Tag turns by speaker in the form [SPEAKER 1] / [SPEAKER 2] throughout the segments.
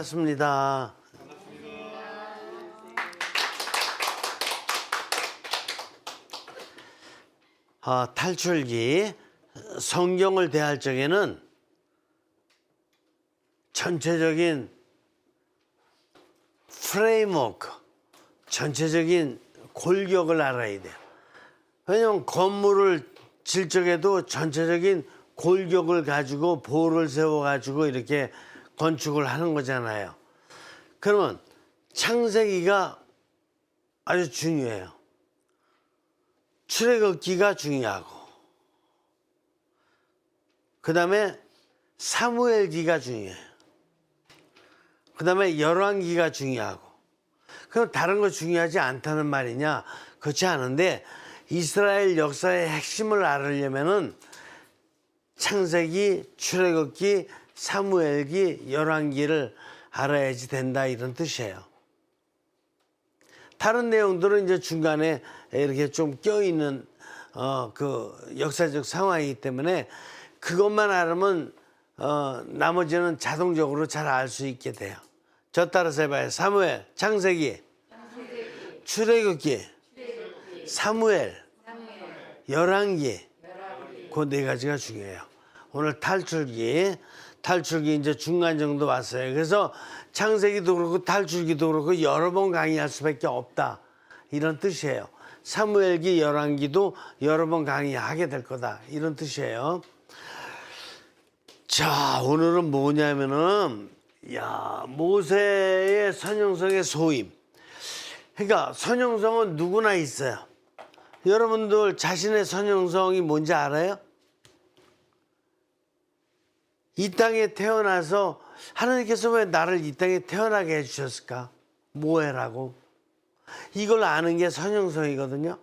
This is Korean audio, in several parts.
[SPEAKER 1] 반갑습니다. 탈출기 성경을 대할 적에는 전체적인 프레임워크, 전체적인 골격을 알아야 돼요. 왜냐하면 건물을 질 적에도 전체적인 골격을 가지고 보를 세워가지고 이렇게 건축을 하는 거잖아요. 그러면 창세기가 아주 중요해요. 출애굽기가 중요하고, 그 다음에 사무엘기가 중요해요. 그 다음에 열왕기가 중요하고. 그럼 다른 거 중요하지 않다는 말이냐? 그렇지 않은데, 이스라엘 역사의 핵심을 알으려면은 창세기, 출애굽기, 사무엘기, 열왕기를 알아야지 된다, 이런 뜻이에요. 다른 내용들은 이제 중간에 이렇게 좀 껴있는 그 역사적 상황이기 때문에 그것만 알으면 나머지는 자동적으로 잘 알 수 있게 돼요. 저 따라서 해봐요. 사무엘, 창세기, 출애굽기, 사무엘, 열왕기, 그 네 가지가 중요해요. 오늘 탈출기 이제 중간 정도 왔어요. 그래서 창세기도 그렇고 탈출기도 그렇고 여러 번 강의할 수밖에 없다, 이런 뜻이에요. 사무엘기, 열왕기도 여러 번 강의하게 될 거다, 이런 뜻이에요. 자, 오늘은 뭐냐면은 모세의 선형성의 소임. 그러니까 선형성은 누구나 있어요. 여러분들 자신의 선형성이 뭔지 알아요? 이 땅에 태어나서 하나님께서 왜 나를 이 땅에 태어나게 해주셨을까? 뭐 해라고? 이걸 아는 게 선형성이거든요.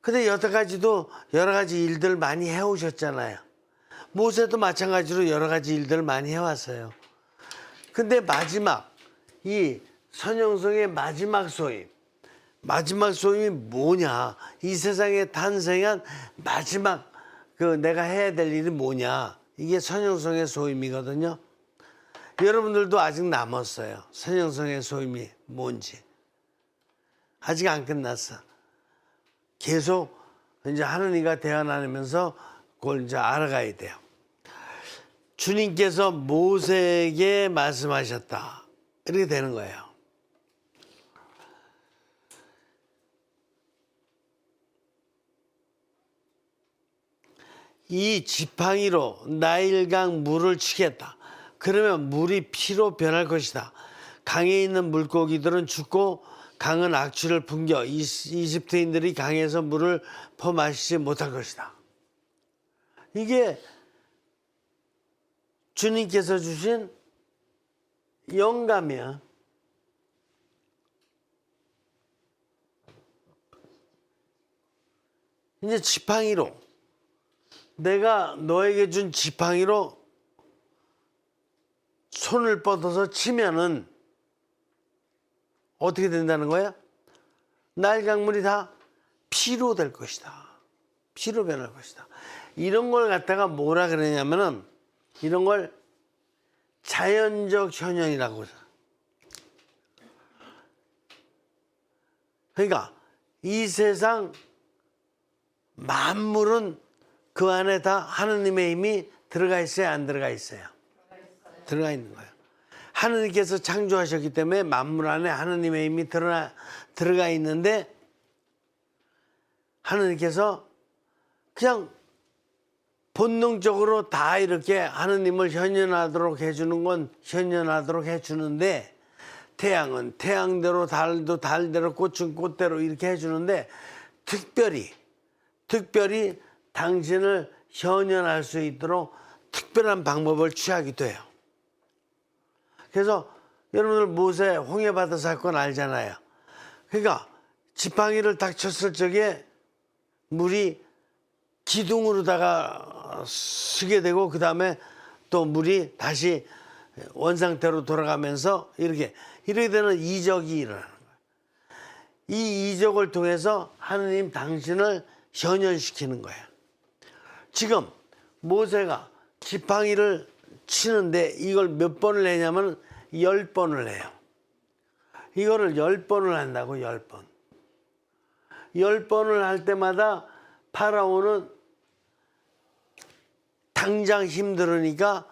[SPEAKER 1] 근데 여태까지도 여러 가지 일들 많이 해오셨잖아요. 모세도 마찬가지로 여러 가지 일들을 많이 해왔어요. 근데 마지막, 이 선형성의 마지막 소임이 뭐냐? 이 세상에 탄생한 마지막 내가 해야 될 일이 뭐냐? 이게 선형성의 소임이거든요. 여러분들도 아직 남았어요. 선형성의 소임이 뭔지. 아직 안 끝났어. 계속 이제 하느님과 대화 나누면서 그걸 이제 알아가야 돼요. 주님께서 모세에게 말씀하셨다, 이렇게 되는 거예요. 이 지팡이로 나일강 물을 치겠다. 그러면 물이 피로 변할 것이다. 강에 있는 물고기들은 죽고 강은 악취를 풍겨 이집트인들이 강에서 물을 퍼마시지 못할 것이다. 이게 주님께서 주신 영감이야. 이제 지팡이로, 내가 너에게 준 지팡이로 손을 뻗어서 치면은 어떻게 된다는 거야? 나일강물이 다 피로 될 것이다. 피로 변할 것이다. 이런 걸 갖다가 뭐라 그러냐면은, 이런 걸 자연적 현현이라고 해요. 그러니까 이 세상 만물은 그 안에 다 하느님의 힘이 들어가 있어요, 안 들어가 있어요? 들어가 있는 거예요. 하느님께서 창조하셨기 때문에 만물 안에 하느님의 힘이 들어가 있는데, 하느님께서 그냥 본능적으로 다 이렇게 하느님을 현현하도록 해주는 건 현현하도록 해주는데, 태양은 태양대로, 달도 달대로, 꽃은 꽃대로 이렇게 해주는데, 특별히 당신을 현현할 수 있도록 특별한 방법을 취하기도 해요. 그래서 여러분들 모세 홍해바다 사건 알잖아요. 그러니까 지팡이를 딱 쳤을 적에 물이 기둥으로다가 쓰게 되고, 그 다음에 또 물이 다시 원상태로 돌아가면서 이렇게 되는 이적이 일어나는 거예요. 이 이적을 통해서 하느님 당신을 현현시키는 거예요. 지금 모세가 지팡이를 치는데 이걸 몇 번을 해냐면 10번을 해요. 이거를 10번을 한다고. 10번. 10번을 할 때마다 파라오는 당장 힘들으니까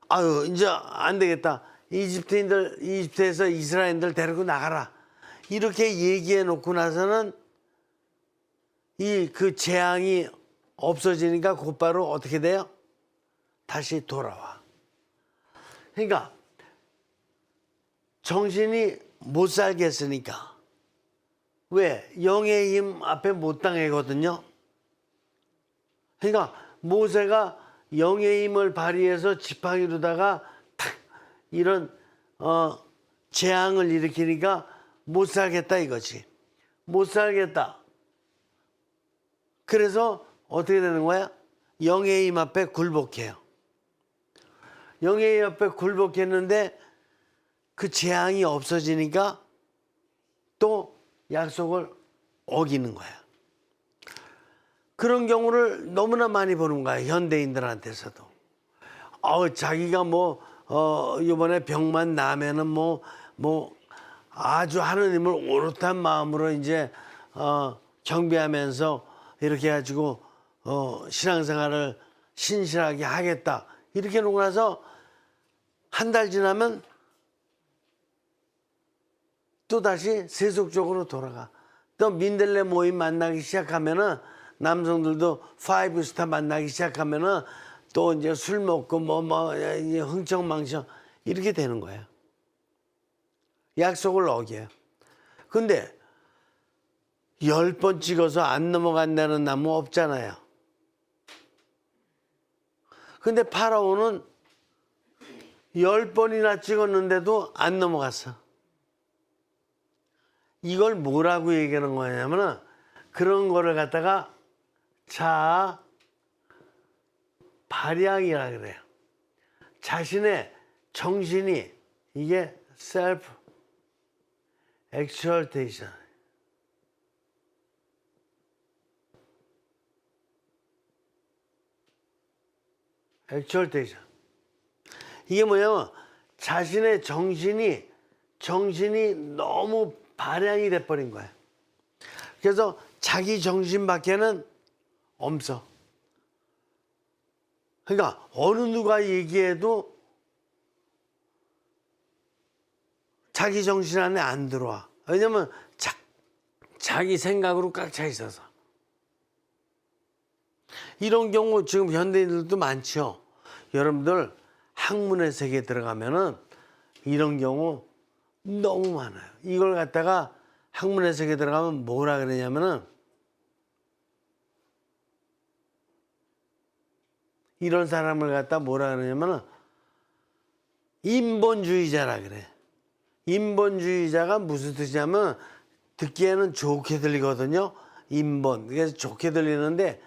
[SPEAKER 1] 아유 이제 안 되겠다. 이집트에서 이스라엘인들 데리고 나가라. 이렇게 얘기해 놓고 나서는 그 재앙이 없어지니까 곧바로 어떻게 돼요? 다시 돌아와. 그러니까 정신이 못 살겠으니까. 왜? 영의 힘 앞에 못 당하거든요. 그러니까 모세가 영의 힘을 발휘해서 지팡이로다가 탁 이런 재앙을 일으키니까 못 살겠다 이거지. 못 살겠다. 그래서 어떻게 되는 거야? 영의 힘 앞에 굴복해요. 영의 힘 앞에 굴복했는데 그 재앙이 없어지니까 또 약속을 어기는 거야. 그런 경우를 너무나 많이 보는 거야. 현대인들한테서도. 자기가 이번에 병만 나면은 아주 하느님을 오롯한 마음으로 이제 경배하면서 이렇게 해가지고 신앙생활을 신실하게 하겠다. 이렇게 놓고 나서 한 달 지나면 또다시 세속적으로 돌아가. 또 민들레 모임 만나기 시작하면은 남성들도 5스타 만나기 시작하면은 또 이제 술 먹고 이제 흥청망청 이렇게 되는 거예요. 약속을 어겨요. 근데 10번 찍어서 안 넘어간다는 나무 없잖아요. 근데 파라오는 10번이나 찍었는데도 안 넘어갔어. 이걸 뭐라고 얘기하는 거냐면은 그런 거를 갖다가 발양이라 그래요. 자신의 정신이 이게 셀프 엑설테이션. 엑설테이션. 이게 뭐냐면 자신의 정신이 너무 발양이 돼버린 거야. 그래서 자기 정신밖에는 없어. 그러니까 어느 누가 얘기해도 자기 정신 안에 안 들어와. 왜냐면 자기 생각으로 꽉 차 있어서. 이런 경우 지금 현대인들도 많죠. 여러분들 학문의 세계에 들어가면은 이런 경우 너무 많아요. 이걸 갖다가 학문의 세계에 들어가면 뭐라 그러냐면은 이런 사람을 갖다 뭐라 그러냐면은 인본주의자라 그래. 인본주의자가 무슨 뜻이냐면 듣기에는 좋게 들리거든요. 인본. 그래서 좋게 들리는데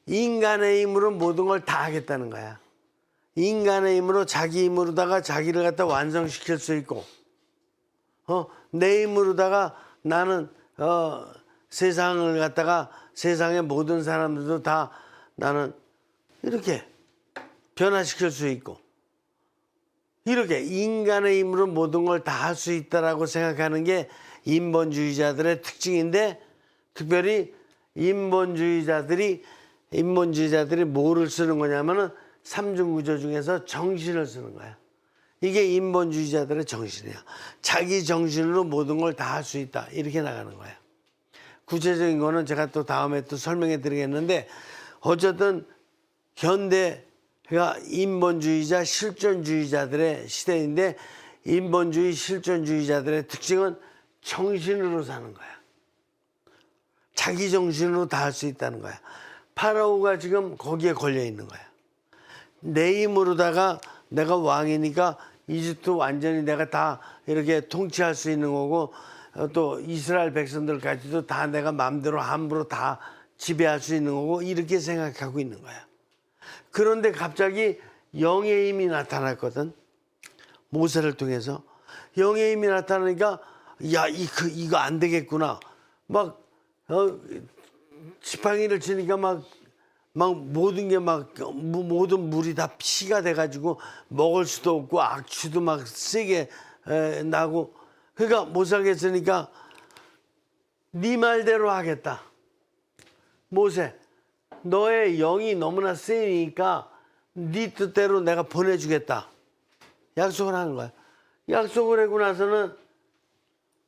[SPEAKER 1] 인간의 힘으로 모든 걸 다 하겠다는 거야. 인간의 힘으로 자기 힘으로다가 자기를 갖다 완성시킬 수 있고 내 힘으로다가 나는 세상을 갖다가 세상의 모든 사람들도 다 나는 이렇게 변화시킬 수 있고 이렇게 인간의 힘으로 모든 걸 다 할 수 있다라고 생각하는 게 인본주의자들의 특징인데 특별히 인본주의자들이 뭐를 쓰는 거냐면은 삼중구조 중에서 정신을 쓰는 거야. 이게 인본주의자들의 정신이야. 자기 정신으로 모든 걸 다 할 수 있다. 이렇게 나가는 거야. 구체적인 거는 제가 또 다음에 또 설명해 드리겠는데 어쨌든 현대가 인본주의자, 실존주의자들의 시대인데 인본주의, 실존주의자들의 특징은 정신으로 사는 거야. 자기 정신으로 다 할 수 있다는 거야. 파라오가 지금 거기에 걸려 있는 거야. 내 힘으로다가 내가 왕이니까 이집트 완전히 내가 다 이렇게 통치할 수 있는 거고 또 이스라엘 백성들까지도 다 내가 마음대로 함부로 다 지배할 수 있는 거고 이렇게 생각하고 있는 거야. 그런데 갑자기 영의 힘이 나타났거든. 모세를 통해서. 영의 힘이 나타나니까 야, 이거 안 되겠구나. 막 지팡이를 치니까 막 막 모든 게 막 모든 물이 다 피가 돼가지고 먹을 수도 없고 악취도 막 세게 나고 그러니까 못 살겠으니까 네 말대로 하겠다. 모세 너의 영이 너무나 세니까 네 뜻대로 내가 보내주겠다. 약속을 하는 거야. 약속을 하고 나서는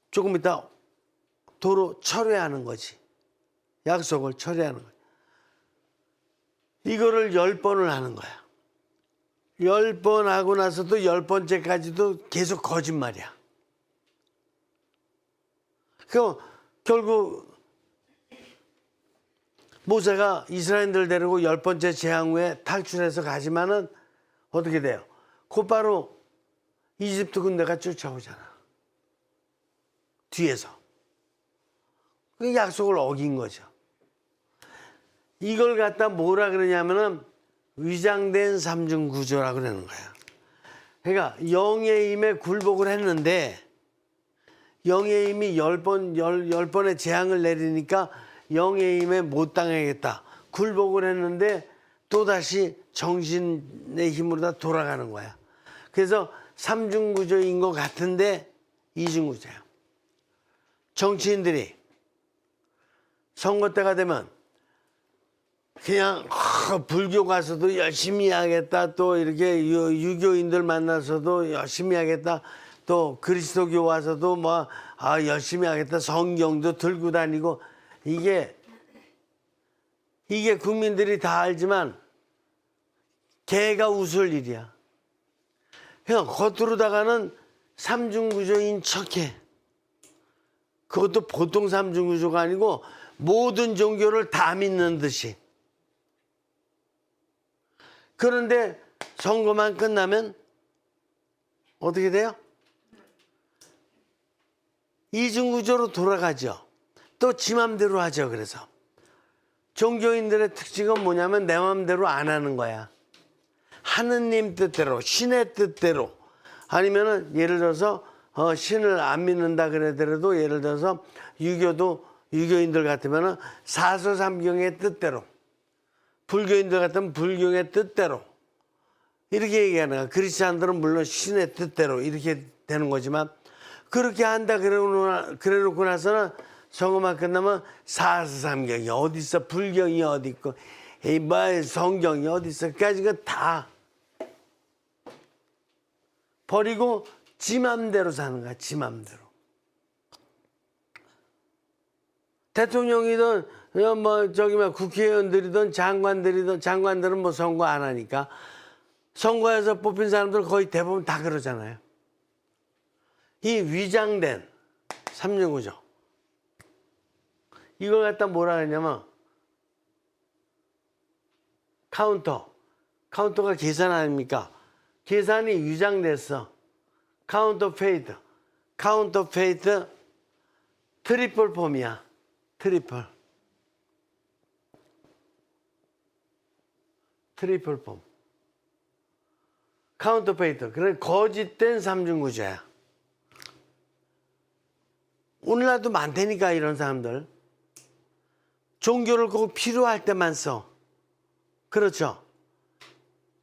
[SPEAKER 1] 조금 있다 도로 철회하는 거지. 약속을 철회하는 거야. 이거를 10번을 하는 거야. 10번 하고 나서도 10번째까지도 계속 거짓말이야. 그 결국 모세가 이스라엘들 데리고 10번째 재앙 후에 탈출해서 가지만은 어떻게 돼요? 곧바로 이집트 군대가 쫓아오잖아. 뒤에서. 그 약속을 어긴 거죠. 이걸 갖다 뭐라 그러냐면은 위장된 삼중구조라고 그러는 거야. 그러니까 영의 힘에 굴복을 했는데 영의 힘이 10번의 재앙을 내리니까 영의 힘에 못 당하겠다. 굴복을 했는데 또다시 정신의 힘으로 다 돌아가는 거야. 그래서 삼중구조인 것 같은데 이중구조야. 정치인들이 선거 때가 되면 그냥 불교 가서도 열심히 하겠다. 또 이렇게 유교인들 만나서도 열심히 하겠다. 또 그리스도교 와서도 뭐 열심히 하겠다. 성경도 들고 다니고 이게 국민들이 다 알지만 개가 웃을 일이야. 그냥 겉으로다가는 삼중구조인 척해. 그것도 보통 삼중구조가 아니고 모든 종교를 다 믿는 듯이. 그런데 선거만 끝나면 어떻게 돼요? 이중구조로 돌아가죠. 또 지 맘대로 하죠. 그래서 종교인들의 특징은 뭐냐면 내 맘대로 안 하는 거야. 하느님 뜻대로, 신의 뜻대로. 아니면은 예를 들어서 신을 안 믿는다 그러더라도 예를 들어서 유교인들 같으면은 사서삼경의 뜻대로, 불교인들 같으면 불교의 뜻대로 이렇게 얘기하는 거야. 크리스찬들은 물론 신의 뜻대로 이렇게 되는 거지만 그렇게 한다 그래놓고 나서는 선거만 끝나면 사서삼경이 어디 있어, 불경이 어디 있고, 성경이 어디 있어까지 그 다 버리고 지 맘대로 사는 거야. 지 맘대로. 대통령이든 뭐 국회의원들이든 장관들은 뭐 선거 안 하니까 선거에서 뽑힌 사람들 거의 대부분 다 그러잖아요. 이 위장된 삼중구조 이걸 갖다 뭐라 하냐면 카운터가 계산 아닙니까? 계산이 위장됐어. 카운터페이트 트리플 폼이야. 트리플 폼 카운터페이트. 그래 거짓된 삼중구조야. 오늘날도 많다니까 이런 사람들. 종교를 꼭 필요할 때만 써. 그렇죠?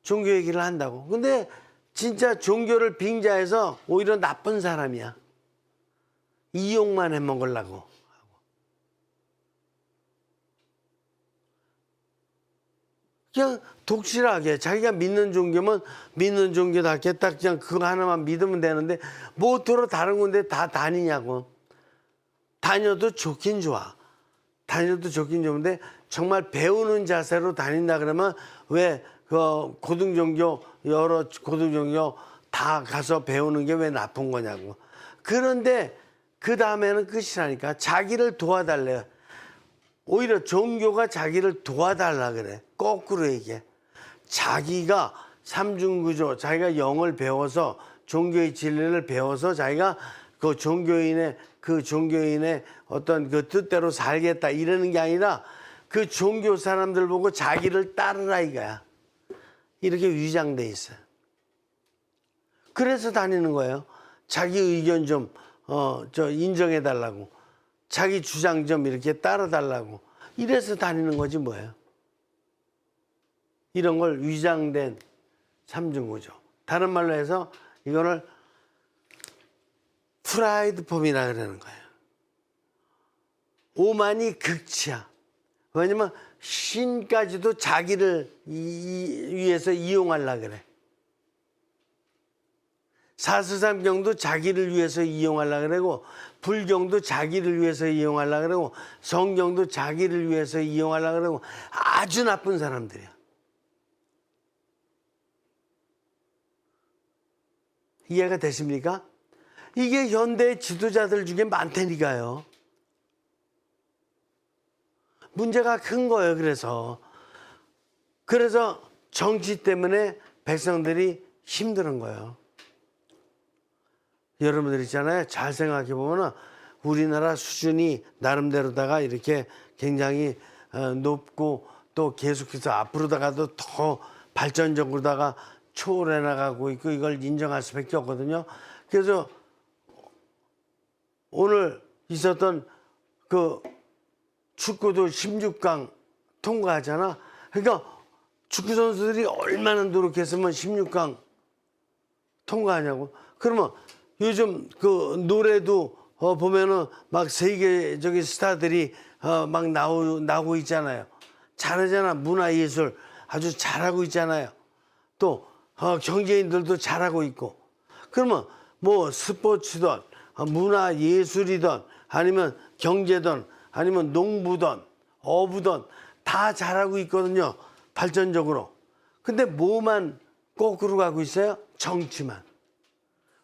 [SPEAKER 1] 종교 얘기를 한다고. 근데 진짜 종교를 빙자해서 오히려 나쁜 사람이야. 이용만 해먹으려고. 그냥 독실하게 자기가 믿는 종교면 믿는 종교답게 딱 그냥 그거 하나만 믿으면 되는데 뭐더러 다른 군데 다 다니냐고. 다녀도 좋긴 좋아. 다녀도 좋긴 좋은데 정말 배우는 자세로 다닌다 그러면 왜 그 고등종교 여러 고등종교 다 가서 배우는 게 왜 나쁜 거냐고. 그런데 그 다음에는 끝이라니까. 자기를 도와달래. 오히려 종교가 자기를 도와달라 그래. 거꾸로 얘기해. 자기가 삼중구조, 자기가 영을 배워서 종교의 진리를 배워서 자기가 그 종교인의 어떤 그 뜻대로 살겠다 이러는 게 아니라 그 종교 사람들 보고 자기를 따르라 이거야. 이렇게 위장돼 있어요. 그래서 다니는 거예요. 자기 의견 좀 인정해 달라고. 자기 주장 좀 이렇게 따라 달라고. 이래서 다니는 거지 뭐예요. 이런 걸 위장된 삼중구조. 다른 말로 해서 이거를 프라이드 폼이라 그러는 거예요. 오만이 극치야. 왜냐면 신까지도 자기를 위해서 이용하려고 그래. 사스삼경도 자기를 위해서 이용하려고 그러고, 불경도 자기를 위해서 이용하려고 그러고, 성경도 자기를 위해서 이용하려고 그러고, 아주 나쁜 사람들이야. 이해가 되십니까? 이게 현대 지도자들 중에 많다니까요. 문제가 큰 거예요. 그래서 정치 때문에 백성들이 힘든 거예요. 여러분들 있잖아요. 잘 생각해 보면 우리나라 수준이 나름대로다가 이렇게 굉장히 높고, 또 계속해서 앞으로다가도 더 발전적으로다가 초월해 나가고 있고, 이걸 인정할 수밖에 없거든요. 그래서 오늘 있었던 그 축구도 16강 통과하잖아. 그러니까 축구 선수들이 얼마나 노력했으면 16강 통과하냐고. 그러면 요즘 그 노래도 보면은 막 세계적인 스타들이 막 나오고 있잖아요. 잘하잖아. 문화예술 아주 잘하고 있잖아요. 또 경제인들도 잘하고 있고. 그러면 뭐 스포츠든 문화예술이든 아니면 경제든 아니면 농부든 어부든 다 잘하고 있거든요. 발전적으로. 근데 뭐만 거꾸로 가고 있어요? 정치만.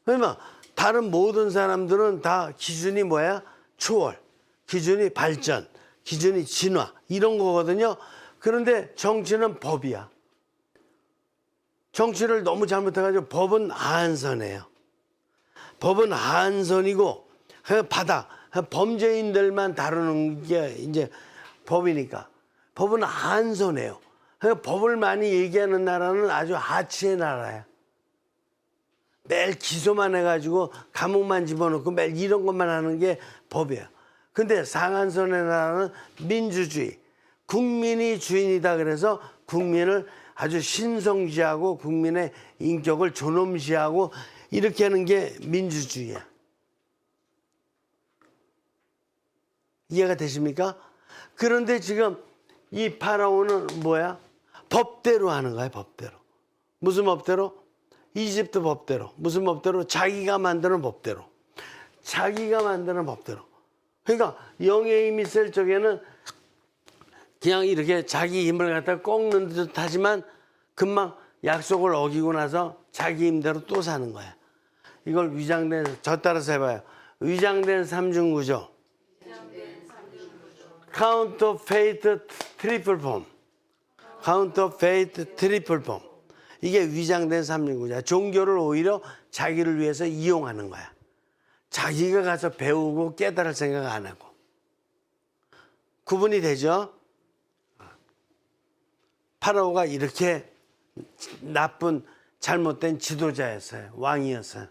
[SPEAKER 1] 왜냐면 다른 모든 사람들은 다 기준이 뭐야? 초월, 기준이 발전, 기준이 진화 이런 거거든요. 그런데 정치는 법이야. 정치를 너무 잘못해가지고 법은 한선해요. 법은 한선이고 그냥 범죄인들만 다루는 게 이제 법이니까. 법은 한선해요. 법을 많이 얘기하는 나라는 아주 하치의 나라야. 매일 기소만 해가지고 감옥만 집어넣고 매일 이런 것만 하는 게 법이야. 근데 상한선의 나라는 민주주의. 국민이 주인이다 그래서 국민을 아주 신성시하고 국민의 인격을 존엄시하고 이렇게 하는 게 민주주의야. 이해가 되십니까? 그런데 지금 이 파라오는 뭐야? 법대로 하는 거야, 법대로. 무슨 법대로? 이집트 법대로. 무슨 법대로? 자기가 만드는 법대로. 자기가 만드는 법대로. 그러니까 영의 힘이 있을 적에는 그냥 이렇게 자기 힘을 갖다 꺾는 듯 하지만 금방 약속을 어기고 나서 자기 힘대로 또 사는 거야. 이걸 저 따라서 해봐요. 위장된 삼중구조. 카운터페이트 트리플 폼. 카운터페이트 트리플 폼. 이게 위장된 삼중구조야. 종교를 오히려 자기를 위해서 이용하는 거야. 자기가 가서 배우고 깨달을 생각 안 하고. 구분이 되죠? 파라오가 이렇게 나쁜 잘못된 지도자였어요. 왕이었어요.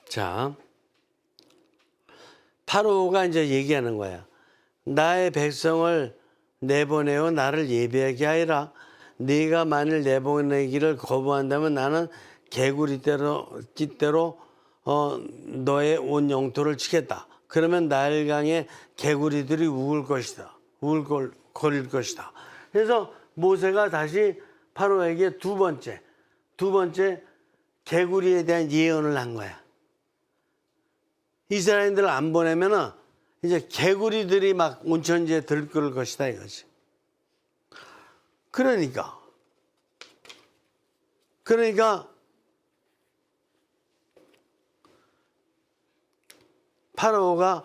[SPEAKER 1] 자, 파라오가 이제 얘기하는 거야. 나의 백성을 내보내어 나를 예배하게 하여라. 네가 만일 내보내기를 거부한다면 나는 개구리떼로 너의 온 영토를 치겠다. 그러면 나일강에 개구리들이 우을 것이다. 우을거릴 것이다. 그래서 모세가 다시 파로에게 두 번째 개구리에 대한 예언을 한 거야. 이스라엘인들을 안 보내면은 이제 개구리들이 막 온천지에 들끓을 것이다 이거지. 그러니까 파라오가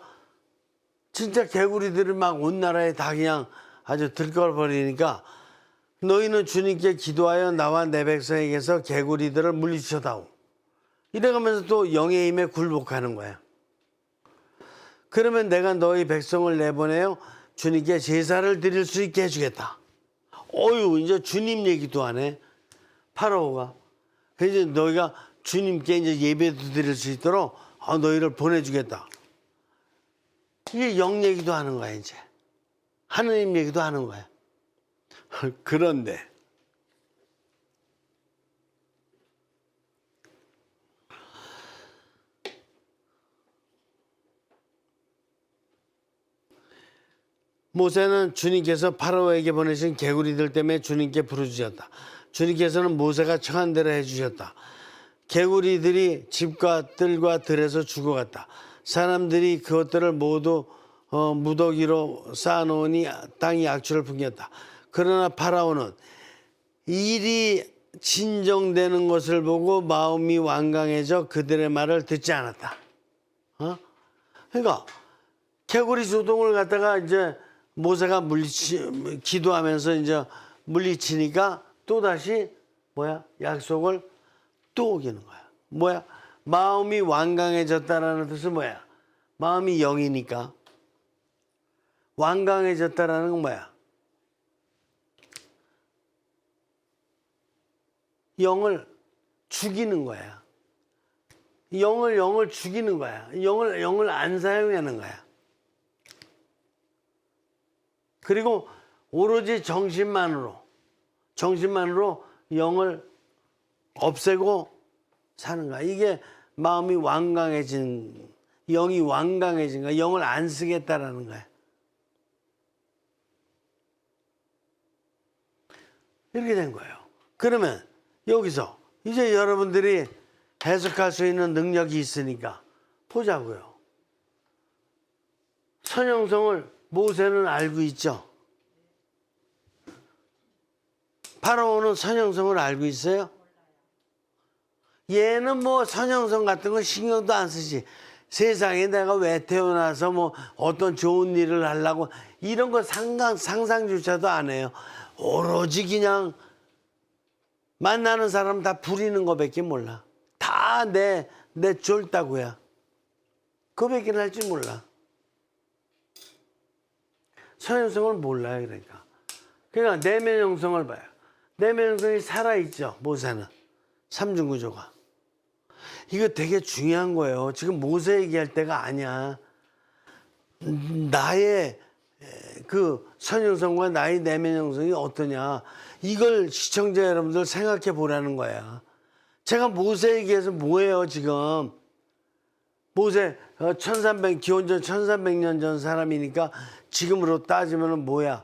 [SPEAKER 1] 진짜 개구리들을 막 온 나라에 다 그냥 아주 들끓어버리니까 너희는 주님께 기도하여 나와 내 백성에게서 개구리들을 물리쳐다오. 이래가면서 또 영의 힘에 굴복하는 거야. 그러면 내가 너희 백성을 내보내어 주님께 제사를 드릴 수 있게 해주겠다. 이제 주님 얘기도 안 해. 파라오가. 그래서 너희가 주님께 이제 예배도 드릴 수 있도록 너희를 보내주겠다. 이게 영 얘기도 하는 거야, 이제. 하느님 얘기도 하는 거야. 그런데 모세는 주님께서 파라오에게 보내신 개구리들 때문에 주님께 부르짖었다. 주님께서는 모세가 청한 대로 해주셨다. 개구리들이 집과 뜰과 들에서 죽어갔다. 사람들이 그것들을 모두 무더기로 쌓아놓으니 땅이 악취를 풍겼다. 그러나 파라오는 일이 진정되는 것을 보고 마음이 완강해져 그들의 말을 듣지 않았다. 그러니까 개구리 조동을 갖다가 이제 모세가 기도하면서 이제 물리치니까 또 다시 약속을 또 어기는 거야. 마음이 완강해졌다라는 뜻은 뭐야? 마음이 영이니까 완강해졌다라는 건 뭐야? 영을 죽이는 거야. 영을 죽이는 거야. 영을 안 사용하는 거야. 그리고 오로지 정신만으로 영을 없애고 사는 거야. 이게 마음이 완강해진, 영이 완강해진 거야. 영을 안 쓰겠다라는 거야. 이렇게 된 거예요. 그러면 여기서 이제 여러분들이 해석할 수 있는 능력이 있으니까 보자고요. 선형성을 모세는 알고 있죠. 파라오는 선형성을 알고 있어요? 얘는 뭐 선형성 같은 거 신경도 안 쓰지. 세상에 내가 왜 태어나서 뭐 어떤 좋은 일을 하려고 이런 거 상상조차도 안 해요. 오로지 그냥 만나는 사람 다 부리는 거밖에 몰라. 다 내 쫄다구야. 그거밖에 할 줄 몰라. 선형성을 몰라요. 그러니까 내면 형성을 봐요. 내면 형성이 살아있죠. 모세는 삼중구조가. 이거 되게 중요한 거예요. 지금 모세 얘기할 때가 아니야. 나의 그 선형성과 나의 내면 형성이 어떠냐. 이걸 시청자 여러분들 생각해 보라는 거야. 제가 모세 얘기해서 뭐예요 지금. 모세 기원전 1300년 전 사람이니까 지금으로 따지면 뭐야.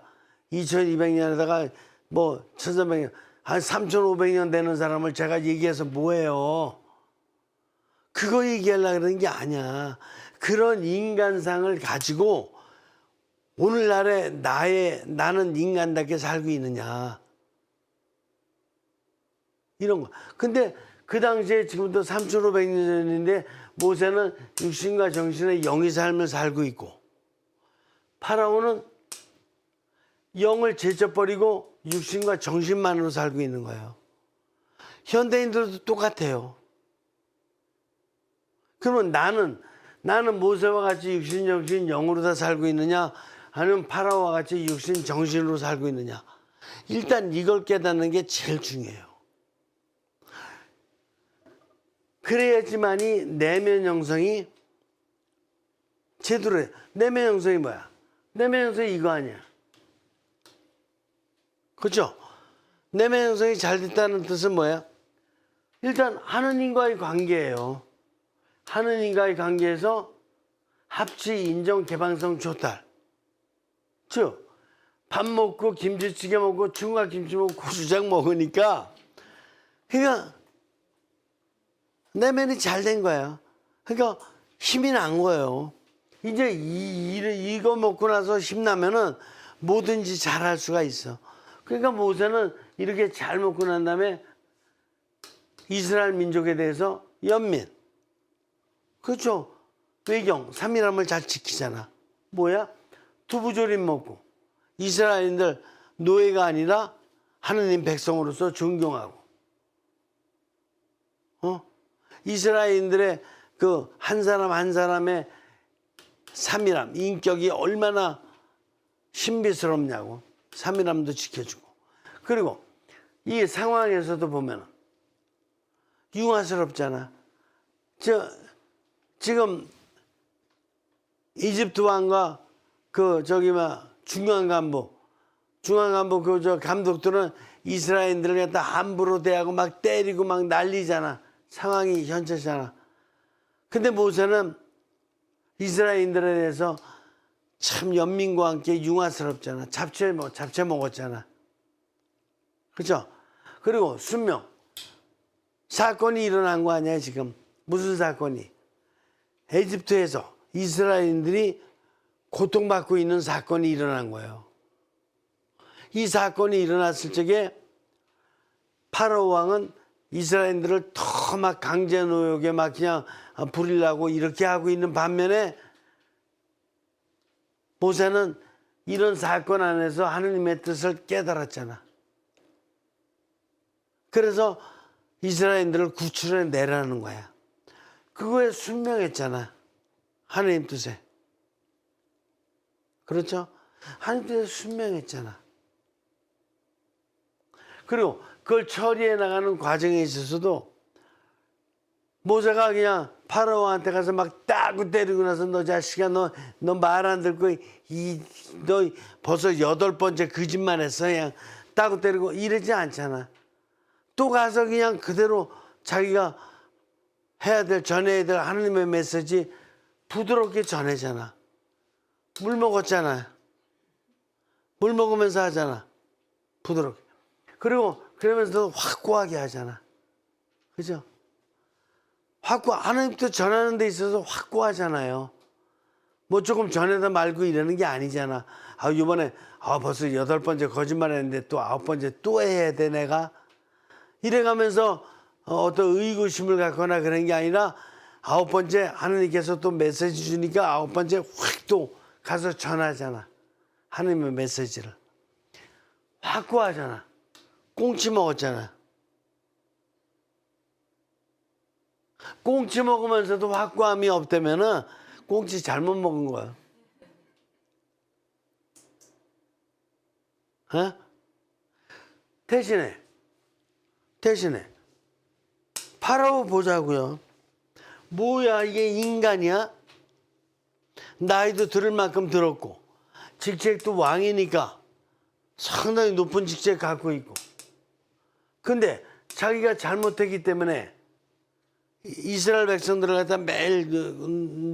[SPEAKER 1] 2200년에다가 뭐 1300년 한 3500년 되는 사람을 제가 얘기해서 뭐예요. 그거 얘기하려고 그러는 게 아니야. 그런 인간상을 가지고 오늘날에 나는 인간답게 살고 있느냐. 이런 거. 근데 그 당시에 지금부터 3500년 전인데 모세는 육신과 정신의 영의 삶을 살고 있고 파라오는 영을 제쳐버리고 육신과 정신만으로 살고 있는 거예요. 현대인들도 똑같아요. 그러면 나는 모세와 같이 육신, 정신, 영으로 다 살고 있느냐? 아니면 파라오와 같이 육신, 정신으로 살고 있느냐? 일단 이걸 깨닫는 게 제일 중요해요. 그래야지만이 내면 형성이 제대로 해. 내면 형성이 뭐야? 내면 형성이 이거 아니야. 그렇죠? 내면 형성이 잘 됐다는 뜻은 뭐야? 일단 하느님과의 관계예요. 하느님과의 관계에서 합치, 인정, 개방성, 조탈. 즉 밥 먹고 김치찌개 먹고 중화김치 먹고 고추장 먹으니까 그러니까 내면이 잘 된 거야. 그러니까 힘이 난 거예요. 이제 이거 먹고 나서 힘나면은 뭐든지 잘할 수가 있어. 그러니까 모세는 이렇게 잘 먹고 난 다음에 이스라엘 민족에 대해서 연민, 그렇죠? 외경, 삼일함을 잘 지키잖아. 뭐야? 두부조림 먹고 이스라엘인들 노예가 아니라 하느님 백성으로서 존경하고, 이스라엘인들의 그 한 사람 한 사람의 삼일함, 인격이 얼마나 신비스럽냐고. 삼일함도 지켜주고. 그리고 이 상황에서도 보면 융화스럽잖아. 지금 이집트 왕과 그 저기 막 중앙간부 그 저 감독들은 이스라엘인들을 갖다 함부로 대하고 막 때리고 막 난리잖아. 상황이 현재잖아. 근데 모세는 이스라엘인들에 대해서 참 연민과 함께 융화스럽잖아. 잡채 먹었잖아. 그렇죠? 그리고 순명 사건이 일어난 거 아니야 지금. 무슨 사건이? 에집트에서 이스라엘인들이 고통받고 있는 사건이 일어난 거예요. 이 사건이 일어났을 적에 파라오 왕은 이스라엘인들을 더 막 강제 노역에 막 그냥 부리려고 이렇게 하고 있는 반면에 모세는 이런 사건 안에서 하느님의 뜻을 깨달았잖아. 그래서 이스라엘인들을 구출해 내라는 거야. 그거에 순명했잖아. 하느님 뜻에. 그렇죠? 하느님 뜻에 순명했잖아. 그리고 그걸 처리해 나가는 과정에 있어서도 모세가 그냥 파라오한테 가서 막 따고 때리고 나서 너 자식아 너 말 안 듣고 너 벌써 8번째 거짓말 했어. 그냥 따고 때리고 이러지 않잖아. 또 가서 그냥 그대로 자기가 전해야 될 하느님의 메시지 부드럽게 전해잖아. 물 먹었잖아. 물 먹으면서 하잖아. 부드럽게. 그리고 그러면서도 확고하게 하잖아. 그죠? 하나님께 전하는 데 있어서 확고하잖아요. 뭐 조금 전해다 말고 이러는 게 아니잖아. 이번에 벌써 8번째 거짓말 했는데 또 9번째 또 해야 돼 내가. 이래가면서 어떤 의구심을 갖거나 그런 게 아니라 9번째 하느님께서 또 메시지 주니까 9번째 확 또 가서 전하잖아. 하느님의 메시지를. 확고하잖아. 꽁치 먹었잖아. 꽁치 먹으면서도 확고함이 없다면은 꽁치 잘못 먹은 거야. 대신에 파라오 보자고요. 뭐야 이게 인간이야? 나이도 들을 만큼 들었고 직책도 왕이니까 상당히 높은 직책 갖고 있고. 근데 자기가 잘못했기 때문에 이스라엘 백성들을 갖다 매일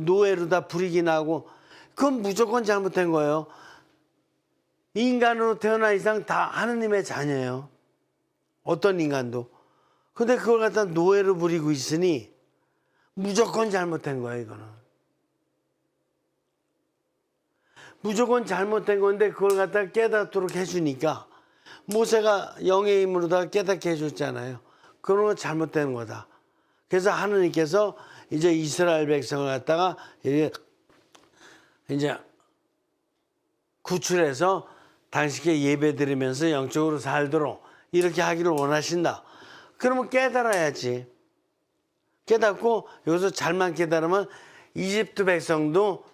[SPEAKER 1] 노예로 다 부리긴 하고 그건 무조건 잘못된 거예요. 인간으로 태어난 이상 다 하느님의 자녀예요. 어떤 인간도. 근데 그걸 갖다 노예로 부리고 있으니 무조건 잘못된 거예요, 이거는. 무조건 잘못된 건데 그걸 갖다 깨닫도록 해주니까 모세가 영의 힘으로 다 깨닫게 해줬잖아요. 그런 건 잘못된 거다. 그래서 하느님께서 이제 이스라엘 백성을 갖다가 이제 구출해서 당신께 예배 드리면서 영적으로 살도록 이렇게 하기를 원하신다. 그러면 깨달아야지. 깨닫고 여기서 잘만 깨달으면 이집트 백성도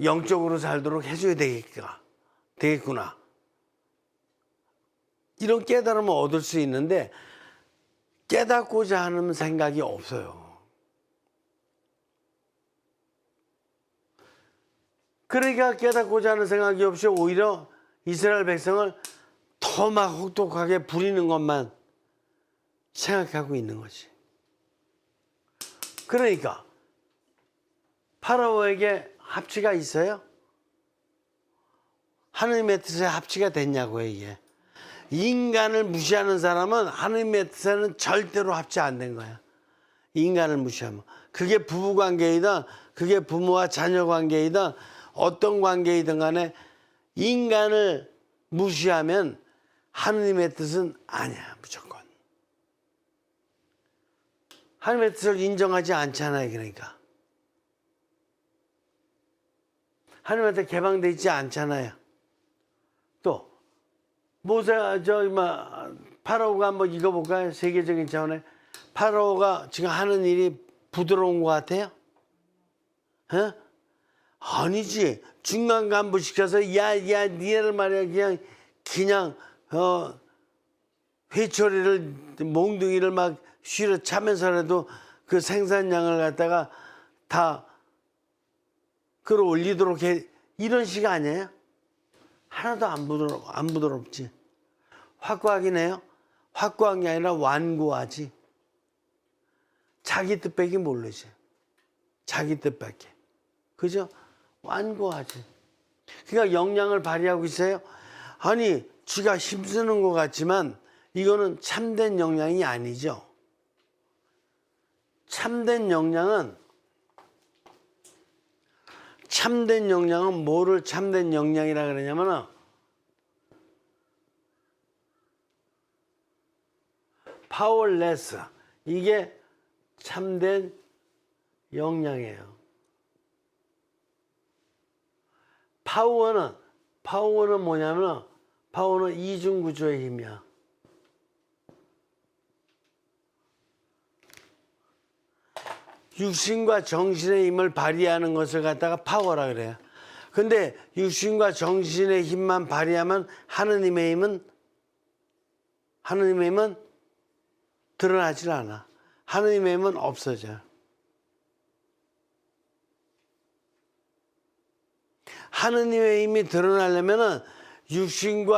[SPEAKER 1] 영적으로 살도록 해줘야 되겠구나. 이런 깨달음을 얻을 수 있는데 깨닫고자 하는 생각이 없어요. 그러니까 깨닫고자 하는 생각이 없이 오히려 이스라엘 백성을 더 막 혹독하게 부리는 것만 생각하고 있는 거지. 그러니까 파라오에게 합치가 있어요? 하느님의 뜻에 합치가 됐냐고요, 이게. 인간을 무시하는 사람은 하느님의 뜻에는 절대로 합치 안 된 거야. 인간을 무시하면. 그게 부부관계이든 그게 부모와 자녀 관계이든 어떤 관계이든 간에 인간을 무시하면 하느님의 뜻은 아니야, 무조건. 하느님의 뜻을 인정하지 않잖아요, 그러니까. 하느님한테 개방되어 있지 않잖아요. 또 파라오가 한번 읽어볼까요? 세계적인 차원에 파라오가 지금 하는 일이 부드러운 것 같아요? 아니지. 중간 간부 시켜서 니네를 말이야 그냥 회초리를 몽둥이를 막 쉬러 차면서라도 그 생산량을 갖다가 다 끌어올리도록 해. 이런 식 아니에요? 하나도 안 부드럽지. 확고하긴 해요. 확고한 게 아니라 완고하지. 자기 뜻밖에 모르지. 자기 뜻밖에. 그죠? 완고하지. 그러니까 역량을 발휘하고 있어요. 아니, 쥐가 힘쓰는 것 같지만 이거는 참된 역량이 아니죠. 참된 역량은 뭐를 참된 역량이라 그러냐면은 파워레스. 이게 참된 역량이에요. 파워는 뭐냐면 파워는 이중구조의 힘이야. 육신과 정신의 힘을 발휘하는 것을 갖다가 파워라 그래요. 근데 육신과 정신의 힘만 발휘하면 하느님의 힘은 드러나질 않아. 하느님의 힘은 없어져. 하느님의 힘이 드러나려면은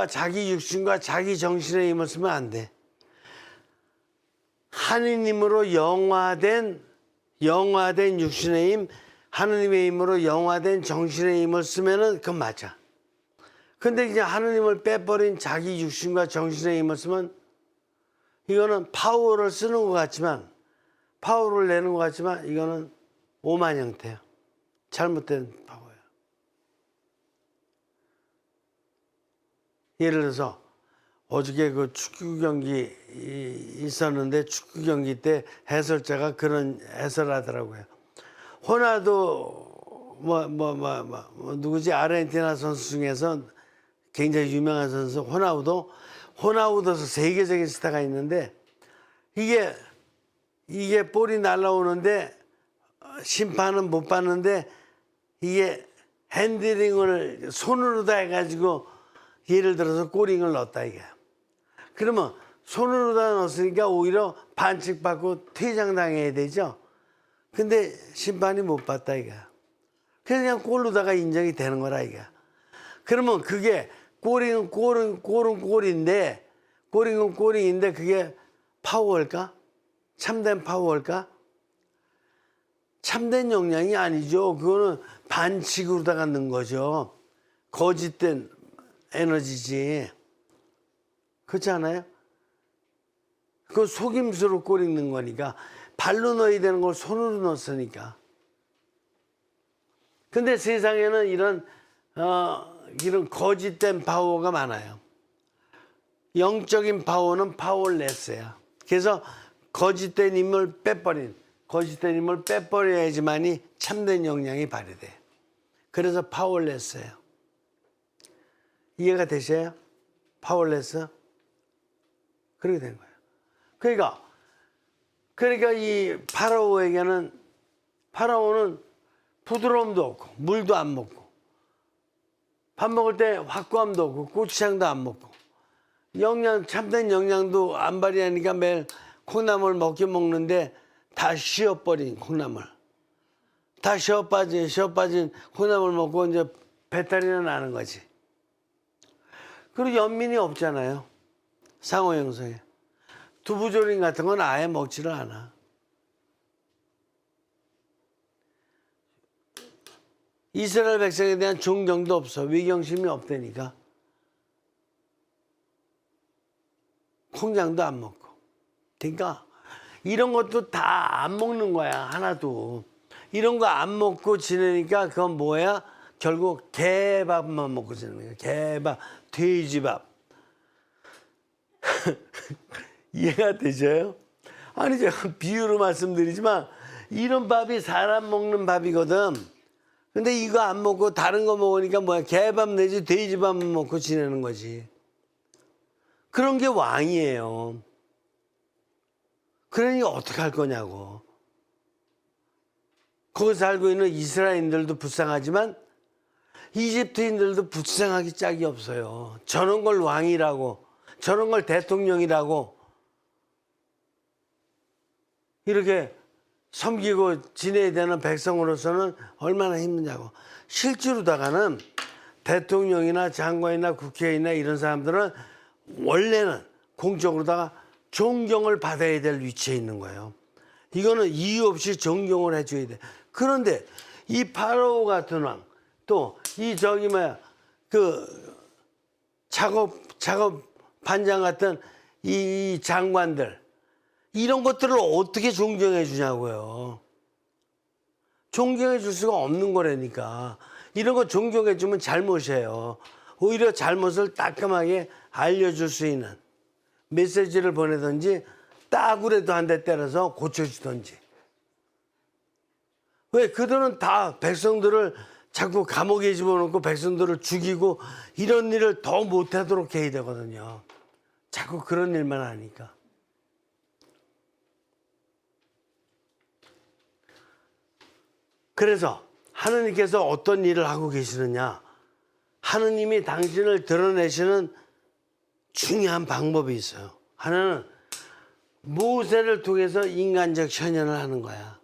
[SPEAKER 1] 자기 육신과 자기 정신의 힘을 쓰면 안 돼. 하느님으로 영화된 육신의 힘, 하느님의 힘으로 영화된 정신의 힘을 쓰면은 그건 맞아. 근데 이제 하느님을 빼버린 자기 육신과 정신의 힘을 쓰면 이거는 파워를 쓰는 것 같지만, 파워를 내는 것 같지만 이거는 오만 형태야. 잘못된 파워야. 예를 들어서 어저께 그 축구 경기 있었는데 축구 경기 때 해설자가 그런 해설하더라고요. 호나우두 누구지? 아르헨티나 선수 중에서 굉장히 유명한 선수 호나우두에서 세계적인 스타가 있는데 이게 볼이 날라오는데 심판은 못 봤는데 이게 핸들링을 손으로 다 해가지고 예를 들어서 골링을 넣었다 이게. 그러면 손으로 다 넣었으니까 오히려 반칙받고 퇴장당해야 되죠. 근데 심판이 못 봤다 이게. 그냥 골로다가 인정이 되는 거라 이게. 그러면 그게 골은 골인데 그게 파워일까? 참된 파워일까? 참된 역량이 아니죠. 그거는 반칙으로다가 넣은 거죠. 거짓된 에너지지. 그렇지 않아요? 그건 속임수로 골 넣는 거니까. 발로 넣어야 되는 걸 손으로 넣었으니까. 근데 세상에는 이런 거짓된 파워가 많아요. 영적인 파워는 파워레스야. 그래서 거짓된 힘을 빼버려야지만이 참된 역량이 발휘돼. 그래서 파워레스예요. 이해가 되셔요? 파워레스? 그렇게 된 거예요. 그러니까 이 파라오는 부드러움도 없고 물도 안 먹고 밥 먹을 때 확고함도 없고 고추장도 안 먹고 참된 역량도 안 발휘하니까 매일 콩나물 먹는데 다 쉬어버린 콩나물. 다 쉬어빠진 콩나물 먹고 이제 배탈이 나는 거지. 그리고 연민이 없잖아요. 상호 형성에. 두부조림 같은 건 아예 먹지를 않아. 이스라엘 백성에 대한 존경도 없어. 위경심이 없다니까. 콩장도 안 먹고. 그러니까 이런 것도 다 안 먹는 거야. 하나도. 이런 거 안 먹고 지내니까 그건 뭐야? 결국 개밥만 먹고 지내는 거야. 개밥, 돼지밥. 이해가 되셔요? 아니 제가 비유로 말씀드리지만 이런 밥이 사람 먹는 밥이거든. 근데 이거 안 먹고 다른 거 먹으니까 뭐야? 개밥 내지 돼지밥만 먹고 지내는 거지. 그런 게 왕이에요. 그러니까 어떻게 할 거냐고. 거기 살고 있는 이스라엘인들도 불쌍하지만 이집트인들도 불쌍하기 짝이 없어요. 저런 걸 왕이라고, 저런 걸 대통령이라고 이렇게 섬기고 지내야 되는 백성으로서는 얼마나 힘드냐고. 실제로다가는 대통령이나 장관이나 국회의원이나 이런 사람들은 원래는 공적으로다가 존경을 받아야 될 위치에 있는 거예요. 이거는 이유 없이 존경을 해줘야 돼. 그런데 이 파라오 같은 왕, 또 이 저기 뭐야 그 작업 반장 같은 이 장관들, 이런 것들을 어떻게 존경해 주냐고요. 존경해 줄 수가 없는 거라니까. 이런 거 존경해 주면 잘못이에요. 오히려 잘못을 따끔하게 알려줄 수 있는 메시지를 보내든지 따구라도 한 대 때려서 고쳐주든지. 왜 그들은 다 백성들을 자꾸 감옥에 집어넣고 백성들을 죽이고 이런 일을 더 못하도록 해야 되거든요. 자꾸 그런 일만 하니까. 그래서 하느님께서 어떤 일을 하고 계시느냐. 하느님이 당신을 드러내시는 중요한 방법이 있어요. 하나는 모세를 통해서 인간적 현현을 하는 거야.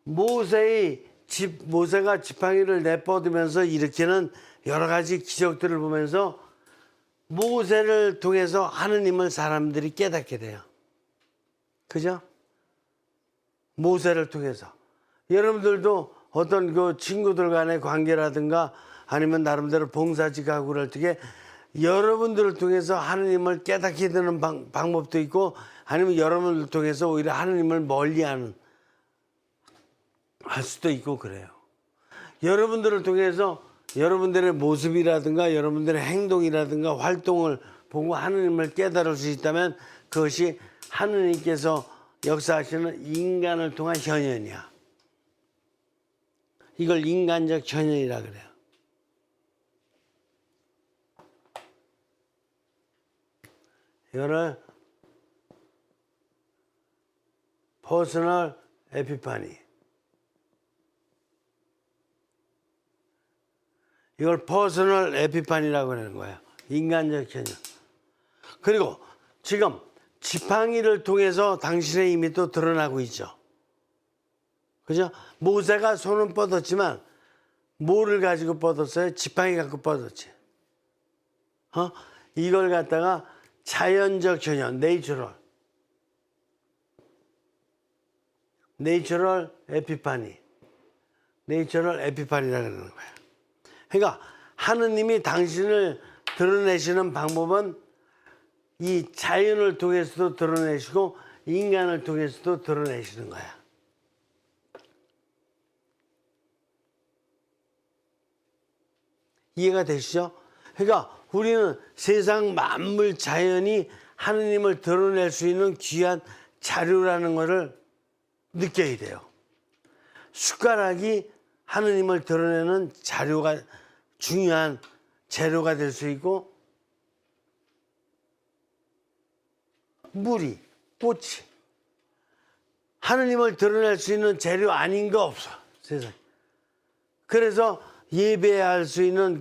[SPEAKER 1] 모세가 지팡이를 내뻗으면서 일으키는 여러 가지 기적들을 보면서 모세를 통해서 하느님을 사람들이 깨닫게 돼요. 그죠? 모세를 통해서. 여러분들도 어떤 그 친구들 간의 관계라든가 아니면 나름대로 봉사지 가구를 어떻게 여러분들을 통해서 하느님을 깨닫게 되는 방법도 있고, 아니면 여러분들을 통해서 오히려 하느님을 멀리하는 할 수도 있고 그래요. 여러분들을 통해서 여러분들의 모습이라든가 여러분들의 행동이라든가 활동을 보고 하느님을 깨달을 수 있다면 그것이 하느님께서 역사하시는 인간을 통한 현현이야. 이걸 인간적 현현이라 그래요. 이거를 퍼스널 에피파니. 이걸 퍼스널 에피파니라고 하는 거예요. 인간적 현현. 그리고 지금 지팡이를 통해서 당신의 힘이 또 드러나고 있죠. 그죠? 모세가 손은 뻗었지만 뭐를 가지고 뻗었어요? 지팡이 갖고 뻗었지. 이걸 갖다가 자연적 현현, 네이처럴 에피파니라 그러는 거예요. 그러니까 하느님이 당신을 드러내시는 방법은 이 자연을 통해서도 드러내시고 인간을 통해서도 드러내시는 거야. 이해가 되시죠? 그러니까 우리는 세상 만물 자연이 하느님을 드러낼 수 있는 귀한 자료라는 것을 느껴야 돼요. 숟가락이 하느님을 드러내는 자료가 중요한 재료가 될 수 있고, 물이, 꽃이 하느님을 드러낼 수 있는 재료 아닌 거 없어, 세상에. 그래서 예배할 수 있는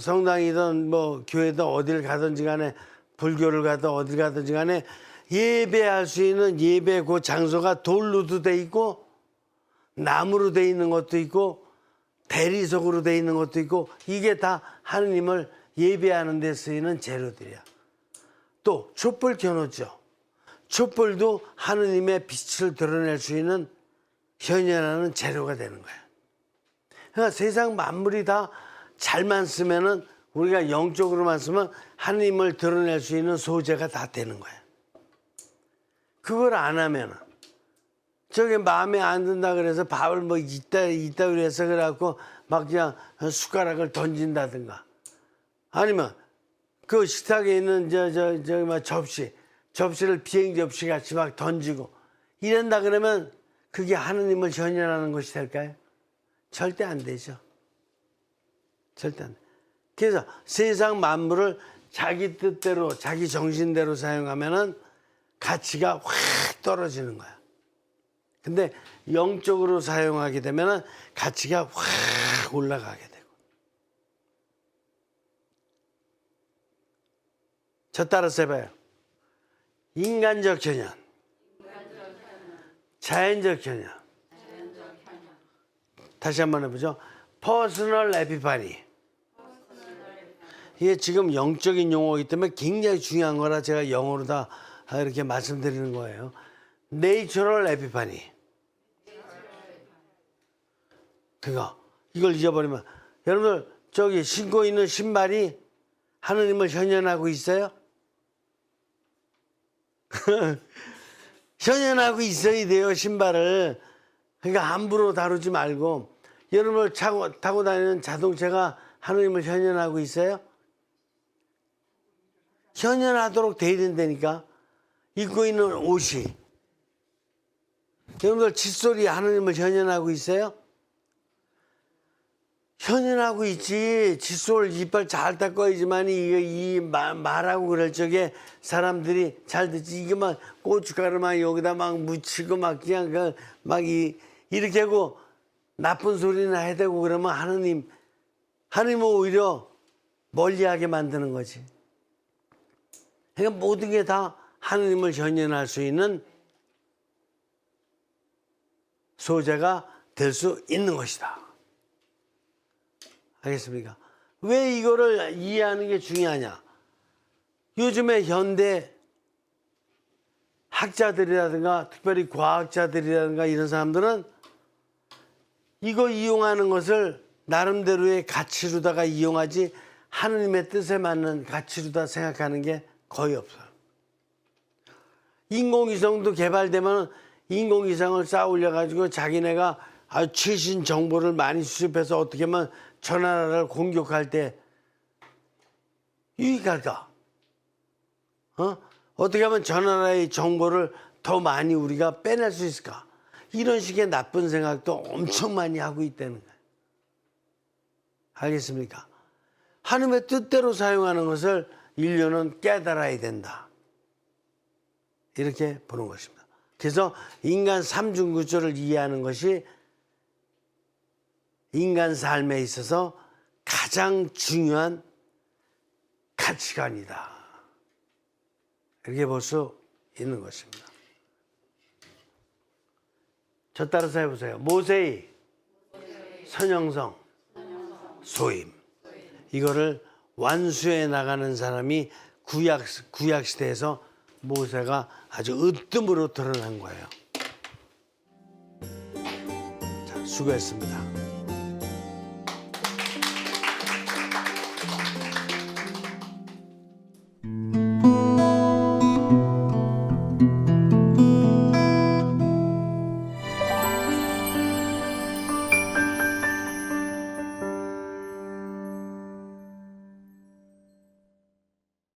[SPEAKER 1] 성당이든 뭐 교회든 어딜 가든지 간에, 불교를 가든 어딜 가든지 간에 예배할 수 있는 예배 그 장소가 돌로도 돼 있고 나무로 돼 있는 것도 있고 대리석으로 돼 있는 것도 있고, 이게 다 하느님을 예배하는 데 쓰이는 재료들이야. 또 촛불 켜놓죠. 촛불도 하느님의 빛을 드러낼 수 있는 현현하는 재료가 되는 거야. 그러니까 세상 만물이 다 잘만 쓰면은, 우리가 영적으로만 쓰면 하느님을 드러낼 수 있는 소재가 다 되는 거야. 그걸 안 하면은, 저게 마음에 안 든다 그래서 밥을 뭐 이따위로 해서 그래갖고 막 그냥 숟가락을 던진다든가, 아니면 그 식탁에 있는 접시를 비행 접시 같이 막 던지고 이런다 그러면 그게 하느님을 현현하는 것이 될까요? 절대 안 되죠. 절대 안 돼. 그래서 세상 만물을 자기 뜻대로, 자기 정신대로 사용하면은 가치가 확 떨어지는 거야. 근데 영적으로 사용하게 되면은 가치가 확 올라가게 되고. 저 따라서 해봐요. 인간적 현현, 자연적 현현. 다시 한번 해보죠. 퍼스널 에피파니. 이게 지금 영적인 용어이기 때문에 굉장히 중요한 거라 제가 영어로 다 이렇게 말씀드리는 거예요. 내추럴 에피파니. 그러니까 이걸 잊어버리면 여러분들 저기 신고 있는 신발이 하느님을 현현하고 있어요? 현현하고 있어야 돼요, 신발을. 그러니까 함부로 다루지 말고. 여러분을 타고 다니는 자동차가 하느님을 현현하고 있어요? 현현하도록 돼야 된다니까. 입고 있는 옷이. 여러분들 칫솔이 하느님을 현현하고 있어요? 현현하고 있지. 칫솔 이빨 잘 닦아야지만 말하고 그럴 적에 사람들이 잘 듣지. 이게 막 고춧가루만 여기다 막 묻히고 막 그냥 이렇게 하고 나쁜 소리나 해대고 그러면 하느님은 오히려 멀리하게 만드는 거지. 그러니까 모든 게 다 하느님을 현현할 수 있는 소재가 될 수 있는 것이다. 알겠습니까? 왜 이거를 이해하는 게 중요하냐? 요즘에 현대 학자들이라든가 특별히 과학자들이라든가 이런 사람들은 이거 이용하는 것을 나름대로의 가치로다가 이용하지 하느님의 뜻에 맞는 가치로다 생각하는 게 거의 없어요. 인공위성도 개발되면 인공위성을 쌓아 올려가지고 자기네가 최신 정보를 많이 수집해서 어떻게 하면 저 나라를 공격할 때 유익할까? 어떻게 하면 저 나라의 정보를 더 많이 우리가 빼낼 수 있을까? 이런 식의 나쁜 생각도 엄청 많이 하고 있다는 거예요. 알겠습니까? 하나님의 뜻대로 사용하는 것을 인류는 깨달아야 된다. 이렇게 보는 것입니다. 그래서 인간 삼중구조를 이해하는 것이 인간 삶에 있어서 가장 중요한 가치관이다. 이렇게 볼 수 있는 것입니다. 저 따라서 해보세요. 모세의 선형성 소임. 이거를 완수해 나가는 사람이 구약 시대에서 모세가 아주 으뜸으로 드러난 거예요. 자, 수고했습니다.